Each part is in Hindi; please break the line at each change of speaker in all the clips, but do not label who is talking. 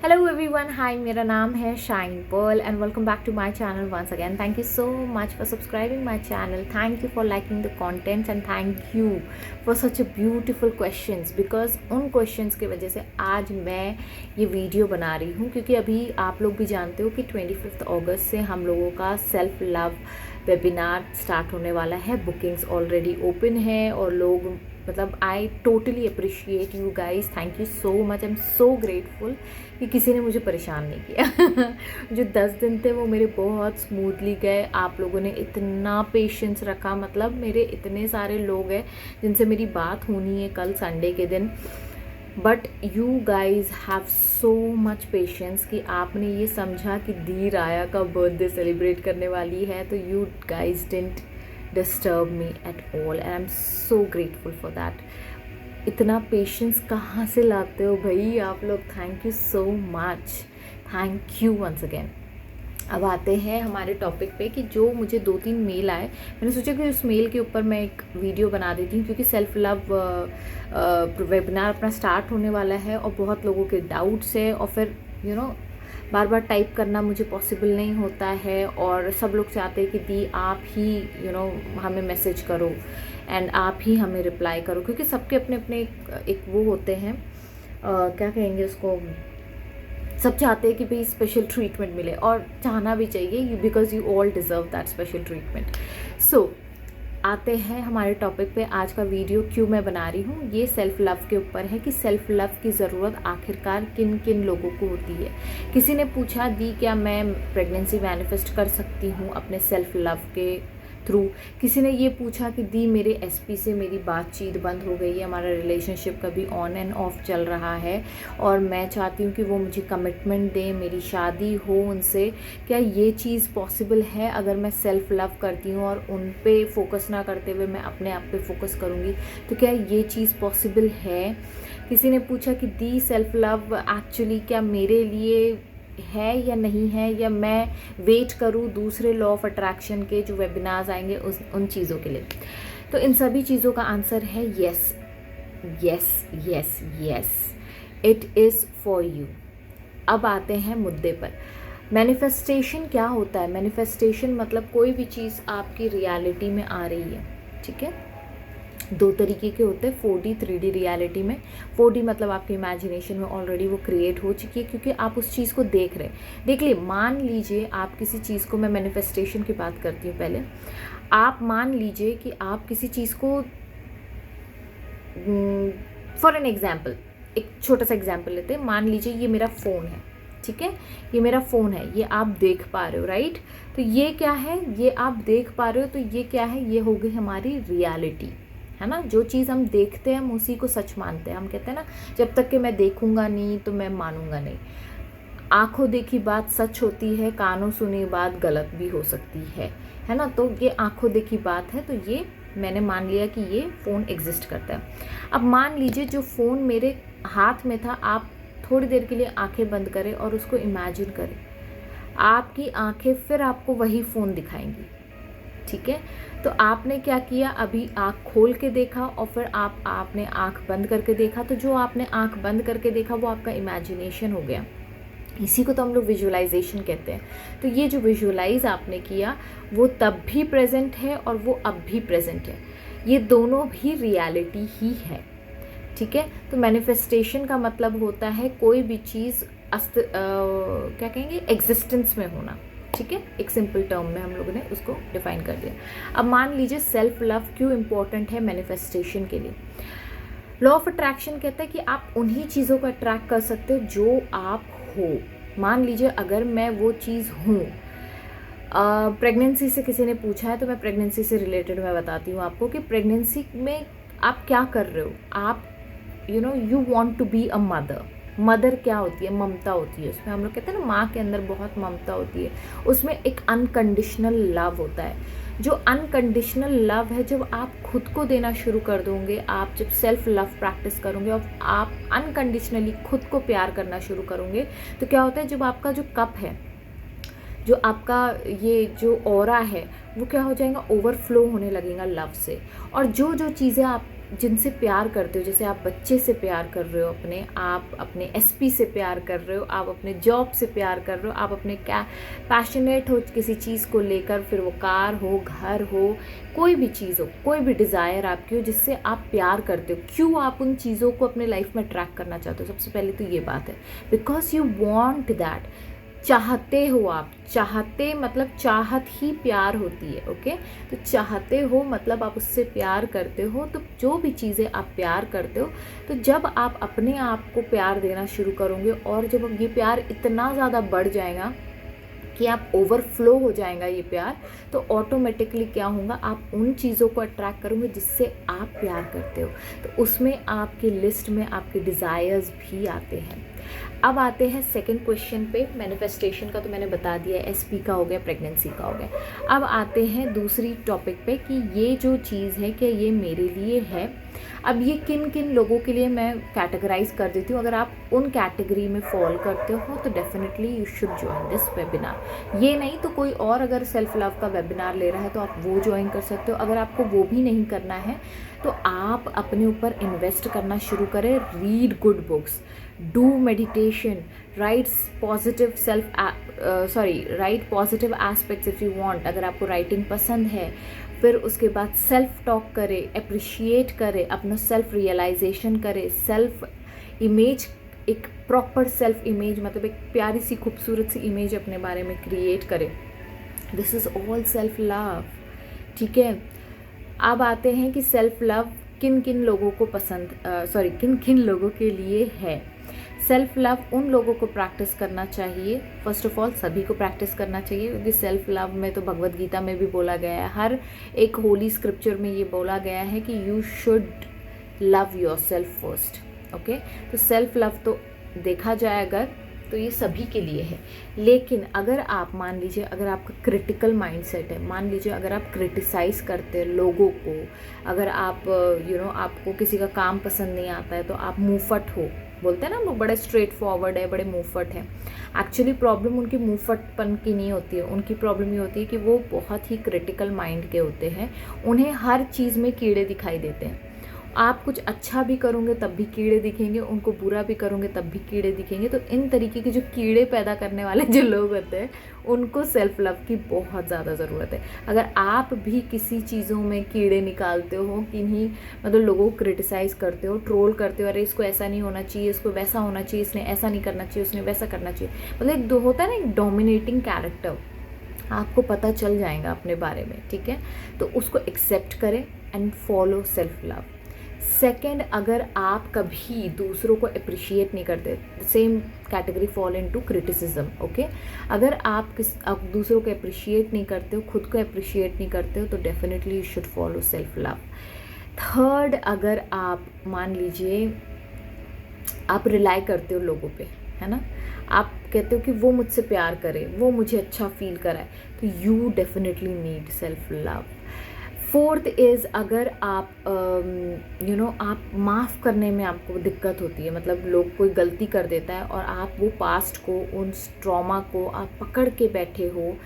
हेलो एवरीवन, हाय, मेरा नाम है Shine Pearl and welcome back to my channel once again. Thank you so much for subscribing my channel, thank you for liking the contents and thank you for such a beautiful questions. Because उन क्वेश्चंस की वजह से आज मैं ये वीडियो बना रही हूँ, क्योंकि अभी आप लोग भी जानते हो कि 25 अगस्त से हम लोगों का सेल्फ लव वेबिनार स्टार्ट होने वाला है। बुकिंग्स ऑलरेडी ओपन है और लोग I totally appreciate you guys, thank you so much. I am so grateful कि किसी ने मुझे परेशान नहीं किया। जो 10 दिन थे वो मेरे बहुत स्मूथली गए। आप लोगों ने इतना पेशेंस रखा, मेरे इतने सारे लोग हैं जिनसे मेरी बात होनी है कल संडे के दिन, but you guys have so much patience कि आपने ये समझा कि दी राया का बर्थडे सेलिब्रेट करने वाली है, तो you guys didn't disturb me at all and I am so grateful for that. इतना पेशेंस कहाँ से लाते हो भाई आप लोग, thank you so much, thank you once again. अब आते हैं हमारे टॉपिक पे कि जो मुझे 2-3 मेल आए, मैंने सोचा कि उस मेल के ऊपर मैं एक वीडियो बना देती हूँ, क्योंकि सेल्फ लव वेबिनार अपना स्टार्ट होने वाला है और बहुत लोगों के डाउट्स है, और फिर बार बार टाइप करना मुझे पॉसिबल नहीं होता है, और सब लोग चाहते हैं कि दी आप ही हमें मैसेज करो एंड आप ही हमें रिप्लाई करो, क्योंकि सबके अपने अपने एक वो होते हैं, क्या कहेंगे उसको, सब चाहते हैं कि भाई स्पेशल ट्रीटमेंट मिले, और चाहना भी चाहिए because you all deserve that special treatment. So आते हैं हमारे टॉपिक पे। आज का वीडियो क्यों मैं बना रही हूँ, ये सेल्फ लव के ऊपर है कि सेल्फ लव की ज़रूरत आखिरकार किन किन लोगों को होती है। किसी ने पूछा दी क्या मैं प्रेगनेंसी मैनिफेस्ट कर सकती हूँ अपने सेल्फ लव के थ्रू। किसी ने ये पूछा कि दी मेरे एसपी से मेरी बातचीत बंद हो गई है, हमारा रिलेशनशिप कभी ऑन एंड ऑफ चल रहा है और मैं चाहती हूँ कि वो मुझे कमिटमेंट दें, मेरी शादी हो उनसे। क्या ये चीज़ पॉसिबल है अगर मैं सेल्फ लव करती हूँ और उन पे फोकस ना करते हुए मैं अपने आप पे फोकस करूँगी, तो क्या ये चीज़ पॉसिबल है। किसी ने पूछा कि दी सेल्फ लव एक्चुअली क्या मेरे लिए है या नहीं है, या मैं वेट करूँ दूसरे लॉ ऑफ अट्रैक्शन के जो वेबिनार्स आएंगे उन चीज़ों के लिए। तो इन सभी चीज़ों का आंसर है yes yes yes yes, it is for you. अब आते हैं मुद्दे पर। मैनिफेस्टेशन क्या होता है। मैनिफेस्टेशन मतलब कोई भी चीज़ आपकी रियलिटी में आ रही है, ठीक है। 2 तरीके के होते हैं, 4D 3D रियलिटी में। 4D मतलब आपके इमेजिनेशन में ऑलरेडी वो क्रिएट हो चुकी है, क्योंकि आप उस चीज़ को देख रहे हैं। देख लिए, मान लीजिए आप किसी चीज़ को, मैं मैनिफेस्टेशन की बात करती हूँ पहले। आप मान लीजिए कि आप किसी चीज़ को, फॉर एन एग्जाम्पल, एक छोटा सा एग्जाम्पल लेते हैं। मान लीजिए ये मेरा फ़ोन है, ठीक है, ये मेरा फ़ोन है, ये आप देख पा रहे हो, राइट। तो ये क्या है, ये आप देख पा रहे हो, तो ये क्या है, ये हो गई हमारी रियलिटी, है ना। जो चीज़ हम देखते हैं हम उसी को सच मानते हैं। हम कहते हैं ना, जब तक कि मैं देखूंगा नहीं तो मैं मानूंगा नहीं। आंखों देखी बात सच होती है, कानों सुनी बात गलत भी हो सकती है ना। तो ये आंखों देखी बात है, तो ये मैंने मान लिया कि ये फ़ोन एग्जिस्ट करता है। अब मान लीजिए जो फ़ोन मेरे हाथ में था, आप थोड़ी देर के लिए आंखें बंद करें और उसको इमेजिन करें। आपकी आंखें फिर आपको वही फ़ोन दिखाएंगी, ठीक है। तो आपने क्या किया, अभी आँख खोल के देखा और फिर आपने आँख बंद करके देखा। तो जो आपने आँख बंद करके देखा वो आपका इमेजिनेशन हो गया। इसी को तो हम लोग विजुअलाइजेशन कहते हैं। तो ये जो विजुअलाइज आपने किया वो तब भी प्रेजेंट है और वो अब भी प्रेजेंट है। ये दोनों भी रियलिटी ही है, ठीक है। तो मैनिफेस्टेशन का मतलब होता है कोई भी चीज़ क्या कहेंगे, एग्जिस्टेंस में होना, ठीक है। एक सिंपल टर्म में हम लोगों ने उसको डिफाइन कर दिया। अब मान लीजिए सेल्फ लव क्यों इम्पोर्टेंट है मैनिफेस्टेशन के लिए। लॉ ऑफ अट्रैक्शन कहता है कि आप उन्हीं चीज़ों को अट्रैक्ट कर सकते हो जो आप हो। मान लीजिए अगर मैं वो चीज़ हूँ, प्रेगनेंसी से किसी ने पूछा है तो मैं प्रेगनेंसी से रिलेटेड मैं बताती हूँ आपको कि प्रेगनेंसी में आप क्या कर रहे हो। आप you want to be a mother. Mother क्या होती है, ममता होती है। उसमें हम लोग कहते हैं ना, माँ के अंदर बहुत ममता होती है। उसमें एक अनकंडीशनल लव होता है। जो अनकंडीशनल लव है, जब आप खुद को देना शुरू कर दोगे, आप जब सेल्फ लव प्रैक्टिस करोगे और आप अनकंडीशनली खुद को प्यार करना शुरू करोगे, तो क्या होता है, जब आपका जो कप है, जो आपका ये जो ऑरा है, वो क्या हो जाएगा, ओवरफ्लो होने लगेगा लव से। और जो जो चीज़ें आप जिनसे प्यार करते हो, जैसे आप बच्चे से प्यार कर रहे हो अपने, आप अपने एसपी से प्यार कर रहे हो, आप अपने जॉब से प्यार कर रहे हो, आप अपने क्या पैशनेट हो किसी चीज़ को लेकर, फिर वो कार हो, घर हो, कोई भी चीज़ हो, कोई भी डिज़ायर आपकी हो जिससे आप प्यार करते हो, क्यों आप उन चीज़ों को अपने लाइफ में ट्रैक करना चाहते हो? सबसे पहले तो ये बात है, बिकॉज यू वॉन्ट दैट, चाहते हो आप, चाहते मतलब चाहत ही प्यार होती है, ओके। तो चाहते हो मतलब आप उससे प्यार करते हो, तो जो भी चीज़ें आप प्यार करते हो, तो जब आप अपने आप को प्यार देना शुरू करोगे और जब ये प्यार इतना ज़्यादा बढ़ जाएगा कि आप ओवरफ्लो हो जाएगा ये प्यार, तो ऑटोमेटिकली क्या होगा, आप उन चीज़ों को अट्रैक्ट करोगे जिससे आप प्यार करते हो, तो उसमें आपकी लिस्ट में आपके डिज़ायर्स भी आते हैं। अब आते हैं सेकंड क्वेश्चन पे। मैनिफेस्टेशन का तो मैंने बता दिया, एसपी का हो गया, प्रेगनेंसी का हो गया। अब आते हैं दूसरी टॉपिक पे कि ये जो चीज़ है कि ये मेरे लिए है। अब ये किन किन लोगों के लिए मैं कैटेगराइज कर देती हूँ, अगर आप उन कैटेगरी में फॉल करते हो तो definitely you should join this webinar. ये नहीं तो कोई और अगर सेल्फ लव का वेबिनार ले रहा है तो आप वो ज्वाइन कर सकते हो। अगर आपको वो भी नहीं करना है तो आप अपने ऊपर इन्वेस्ट करना शुरू करें, read good books, do meditation, right positive aspects if you want, अगर आपको राइटिंग पसंद है। फिर उसके बाद सेल्फ टॉक करें, अप्रिशिएट करें, अपना सेल्फ रियलाइजेशन करें, सेल्फ इमेज, एक प्रॉपर सेल्फ इमेज, मतलब एक प्यारी सी खूबसूरत सी इमेज अपने बारे में क्रिएट करें। This is all self love, ठीक है। अब आते हैं कि सेल्फ लव किन किन लोगों को किन किन लोगों के लिए है। सेल्फ लव उन लोगों को प्रैक्टिस करना चाहिए, फर्स्ट ऑफ ऑल सभी को प्रैक्टिस करना चाहिए, क्योंकि सेल्फ लव में तो भगवद गीता में भी बोला गया है, हर एक होली स्क्रिप्चर में ये बोला गया है कि you should love your self first, okay. तो सेल्फ लव तो देखा जाए अगर तो ये सभी के लिए है। लेकिन अगर आप मान लीजिए, अगर आपका क्रिटिकल माइंडसेट है, मान लीजिए अगर आप क्रिटिसाइज़ करते हैं लोगों को, अगर आप आपको किसी का काम पसंद नहीं आता है तो आप मुंहफट हो, बोलते हैं ना लोग, बड़े स्ट्रेट फॉरवर्ड है, बड़े मुंहफट हैं। एक्चुअली प्रॉब्लम उनकी मुंहफटपन की नहीं होती है, उनकी प्रॉब्लम ये होती है कि वो बहुत ही क्रिटिकल माइंड के होते हैं, उन्हें हर चीज़ में कीड़े दिखाई देते हैं। आप कुछ अच्छा भी करोगे तब भी कीड़े दिखेंगे, उनको बुरा भी करोगे तब भी कीड़े दिखेंगे। तो इन तरीके के जो कीड़े पैदा करने वाले जो लोग होते हैं उनको सेल्फ लव की बहुत ज़्यादा ज़रूरत है। अगर आप भी किसी चीज़ों में कीड़े निकालते हो, किन्हीं मतलब लोगों को क्रिटिसाइज़ करते हो, ट्रोल करते हो, अरे इसको ऐसा नहीं होना चाहिए, इसको वैसा होना चाहिए, इसने ऐसा नहीं करना चाहिए, उसने वैसा करना चाहिए, मतलब एक होता है ना एक डोमिनेटिंग कैरेक्टर, आपको पता चल जाएगा अपने बारे में, ठीक है। तो उसको एक्सेप्ट करें and follow self love. Second, अगर आप कभी दूसरों को अप्रिशिएट नहीं करते, same category fall into criticism, okay. अगर आप दूसरों को अप्रिशिएट नहीं करते हो, खुद को अप्रिशिएट नहीं करते हो, तो definitely you should follow self love. Third, अगर आप मान लीजिए आप रिलाई करते हो लोगों पे, है ना, आप कहते हो कि वो मुझसे प्यार करे, वो मुझे अच्छा फील कराए, तो you definitely need self love. Fourth is, अगर आप आप माफ़ करने में आपको दिक्कत होती है, मतलब लोग कोई गलती कर देता है और आप वो पास्ट को, उन ट्रॉमा को आप पकड़ के बैठे हो,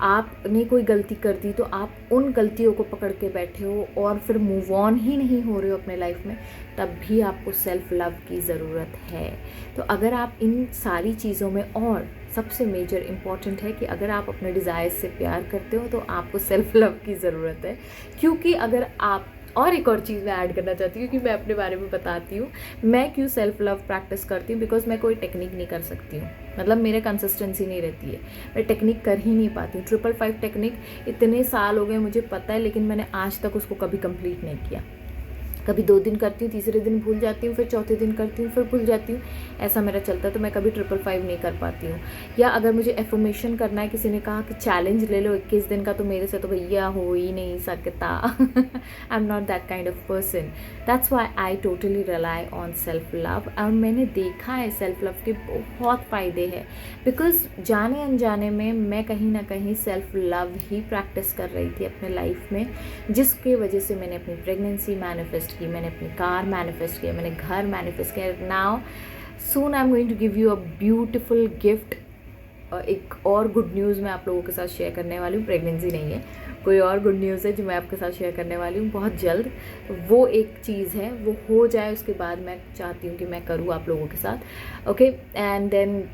आपने कोई गलती कर दी तो आप उन गलतियों को पकड़ के बैठे हो और फिर मूव ऑन ही नहीं हो रहे हो अपने लाइफ में, तब भी आपको सेल्फ लव की ज़रूरत है। तो अगर आप इन सारी चीज़ों में, और सबसे मेजर इम्पॉर्टेंट है कि अगर आप अपने डिज़ायर्स से प्यार करते हो तो आपको सेल्फ लव की ज़रूरत है। क्योंकि अगर आप, और एक और चीज़ मैं ऐड करना चाहती हूँ कि मैं अपने बारे में बताती हूँ मैं क्यों सेल्फ लव प्रैक्टिस करती हूँ, बिकॉज मैं कोई टेक्निक नहीं कर सकती हूँ, मतलब मेरे कंसिस्टेंसी नहीं रहती है, मैं टेक्निक कर ही नहीं पाती हूँ। 555 टेक्निक इतने साल हो गए मुझे पता है, लेकिन मैंने आज तक उसको कभी कंप्लीट नहीं किया। कभी 2 दिन करती हूँ, तीसरे दिन भूल जाती हूँ, फिर चौथे दिन करती हूँ, फिर भूल जाती हूँ, ऐसा मेरा चलता है। तो मैं कभी 555 नहीं कर पाती हूँ। या अगर मुझे एफर्मेशन करना है, किसी ने कहा कि चैलेंज ले लो 21 दिन का, तो मेरे से तो भैया हो ही नहीं सकता। आई am not that kind of person, that's why I totally rely on self love. और मैंने देखा है सेल्फ लव के बहुत फ़ायदे हैं, बिकॉज जाने अनजाने में मैं कहीं ना कहीं सेल्फ लव ही प्रैक्टिस कर रही थी अपने लाइफ में, जिसके वजह से मैंने अपनी प्रेगनेंसी मैनिफेस्ट की, मैंने अपनी कार मैनिफेस्ट किया, मैंने घर मैनिफेस्ट किया। Now soon I am going to give you a beautiful gift एक और गुड न्यूज़ मैं आप लोगों के साथ शेयर करने वाली हूँ। प्रेगनेंसी नहीं है, कोई और गुड न्यूज़ है जो मैं आपके साथ शेयर करने वाली हूँ बहुत जल्द। वो एक चीज़ है, वो हो जाए उसके बाद मैं चाहती हूँ कि मैं करूँ आप लोगों के साथ। ओके, एंड देन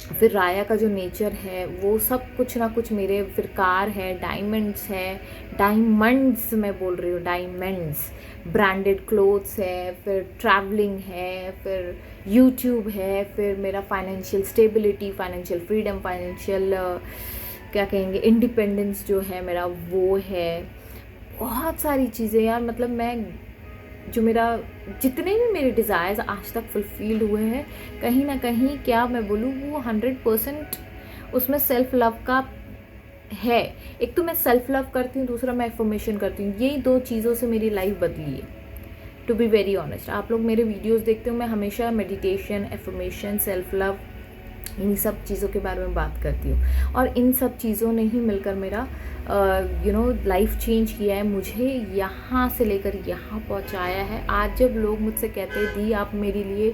फिर राया का जो नेचर है वो सब कुछ ना कुछ मेरे, फिर कार है, डायमंड्स है, डायमंड्स मैं बोल रही हूँ, डायमंड्स, ब्रांडेड क्लोथ्स है, फिर ट्रैवलिंग है, फिर यूट्यूब है, फिर मेरा financial stability, financial freedom, financial क्या कहेंगे, इंडिपेंडेंस जो है मेरा वो है। बहुत सारी चीज़ें यार, मतलब मैं जो मेरा जितने भी मेरे डिज़ायर्स आज तक फुलफिल्ड हुए हैं, कहीं ना कहीं क्या मैं बोलूँ, वो 100% उसमें सेल्फ लव का है। एक तो मैं सेल्फ लव करती हूँ, दूसरा मैं एफर्मेशन करती हूँ। यही दो चीज़ों से मेरी लाइफ बदली है, टू बी वेरी ऑनेस्ट। आप लोग मेरे वीडियोस देखते हो, मैं हमेशा मेडिटेशन, एफर्मेशन, सेल्फ लव, इन सब चीज़ों के बारे में बात करती हूँ। और इन सब चीज़ों ने ही मिलकर मेरा लाइफ चेंज किया है, मुझे यहाँ से लेकर यहाँ पहुँचाया है। आज जब लोग मुझसे कहते हैं दी आप मेरे लिए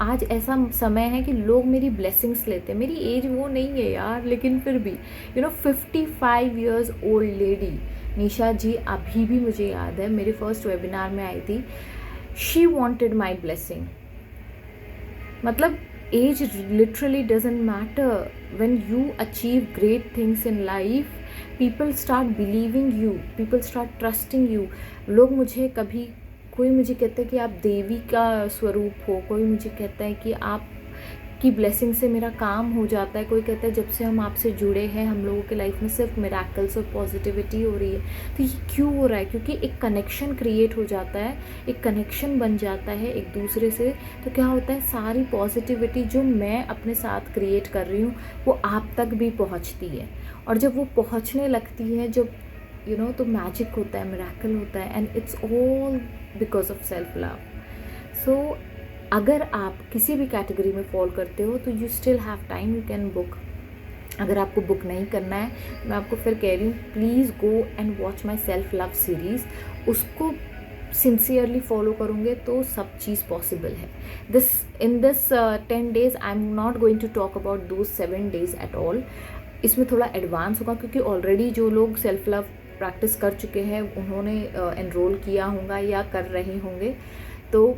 आज ऐसा समय है कि लोग मेरी ब्लेसिंग्स लेते हैं। मेरी एज वो नहीं है यार, लेकिन फिर भी 55 ईयर्स ओल्ड लेडी निशा जी अभी भी मुझे याद है, मेरे फर्स्ट वेबिनार में आई थी। She wanted my blessing. मतलब age literally doesn't matter. When you achieve great things in life, people start believing you, people start trusting you. लोग मुझे कभी, कोई मुझे कहता है कि आप देवी का स्वरूप हो, कोई मुझे कहता है कि आप की ब्लेसिंग से मेरा काम हो जाता है, कोई कहता है जब से हम आपसे जुड़े हैं हम लोगों के लाइफ में सिर्फ मिरेकल्स और पॉजिटिविटी हो रही है। तो ये क्यों हो रहा है? क्योंकि एक कनेक्शन क्रिएट हो जाता है, एक कनेक्शन बन जाता है एक दूसरे से। तो क्या होता है, सारी पॉजिटिविटी जो मैं अपने साथ क्रिएट कर रही हूँ वो आप तक भी पहुँचती है। और जब वो पहुँचने लगती है, जब तो मैजिक होता है, मिरेकल होता है, and it's all because of self love. So अगर आप किसी भी कैटेगरी में फॉल करते हो तो you still have time, you can book. अगर आपको बुक नहीं करना है, मैं आपको फिर कह रही हूँ, please go and watch my self love series. उसको सिंसियरली फॉलो करोगे तो सब चीज़ पॉसिबल है। In this 10 days I am not going to talk about those 7 days at all. इसमें थोड़ा एडवांस होगा क्योंकि ऑलरेडी जो लोग सेल्फ लव प्रैक्टिस कर चुके हैं उन्होंने एनरोल किया होगा या कर रहे होंगे, तो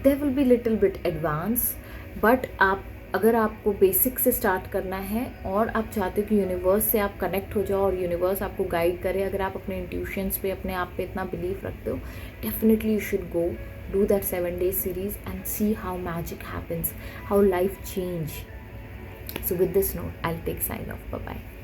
there will be little bit advance. But अगर आपको बेसिक से स्टार्ट करना है और आप चाहते हो कि यूनिवर्स से आप कनेक्ट हो जाओ और यूनिवर्स आपको गाइड करे, अगर आप अपने इंट्यूशंस पे, अपने आप पे इतना बिलीव रखते हो, definitely you should go do that 7 days series and see how magic happens, how life change. So with this note, I'll take sign off. Bye bye.